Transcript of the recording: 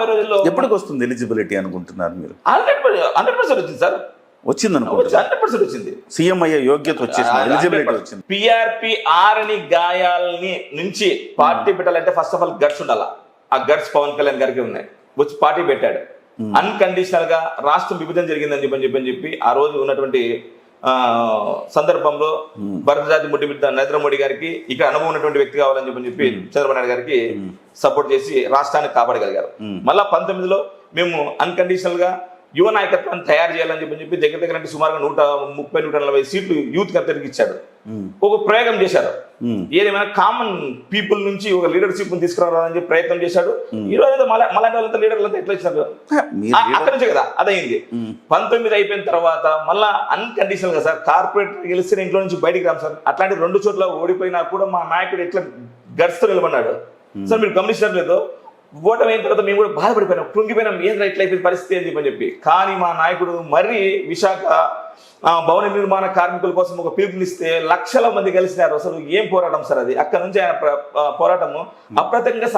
రాబోయే రోజుల్లో ఎప్పటికి వస్తుంది ఎలిజిబిలిటీ అనుకుంటున్నారు మీరు? 100% వచ్చింది సార్, వచ్చింది అనుకుంటున్నారు? 100% వచ్చింది. సీఎం అయ్యే యోగ్యత వచ్చేసింది, ఎలిజిబిలిటీ వచ్చింది. పిఆర్పి ఆరని గాయాలని నుంచి పార్టీ పెట్టాలంటే ఫస్ట్ ఆఫ్ ఆల్ గట్స్ ఉండాలా. ఆ గట్స్ పవన్ కళ్యాణ్ గారికి ఉన్నాయి. వచ్చి పార్టీ పెట్టాడు. అన్కండిషనల్ గా రాష్ట్రం విభజన జరిగిందని చెప్పి ఆ రోజు ఉన్నటువంటి సందర్భంలో భరత జాతి ముట్టి బిడ్డ నరేంద్ర మోడీ గారికి ఇక్కడ అనుభవం ఉన్నటువంటి వ్యక్తి కావాలని చెప్పి చంద్రబాబు నాయుడు గారికి సపోర్ట్ చేసి రాష్ట్రాన్ని కాపాడగలిగారు. మళ్ళా 19లో మేము అన్కండిషనల్ గా యువ నాయకత్వాన్ని తయారు చేయాలని చెప్పి దగ్గర అంటే సుమారుగా 130-140 సీట్లు యూత్ అందరికి ఇచ్చాడు. ఒక ప్రయోగం చేశారు. ఏదేమైనా కామన్ పీపుల్ నుంచి ఒక లీడర్షిప్ తీసుకురావాలని చెప్పి ప్రయత్నం చేశాడు. ఈ రోజు మలాంటి వాళ్ళంతా లీడర్లంతా ఎట్లా ఇచ్చినారు? అక్కడ నుంచే కదా అదైంది. 19 అయిపోయిన తర్వాత మళ్ళా అన్కండిషనల్ గా సార్ కార్పొరేట్ గెలిస్తే ఇంట్లో నుంచి బయటికి రాము సార్. అట్లాంటి 2 చోట్ల ఓడిపోయినా కూడా మా నాయకుడు ఎట్లా గర్స్తో నిలబడ్డాడు సార్. మీరు గమనించట్లేదు, ఓటమి అయిన తర్వాత మేము కూడా బాధపడిపోయినాం, కృంగిపోయినాం, ఏం రైట్ అయిపోయింది పరిస్థితి అని చెప్పి. కానీ మా నాయకుడు మరీ విశాఖ భవన నిర్మాణ కార్మికుల కోసం ఒక పిలుపునిస్తే లక్షల మంది కలిసినారు. అసలు ఏం పోరాటం సార్ అది. అక్కడ నుంచి ఆయన పోరాటము అప్రతంగా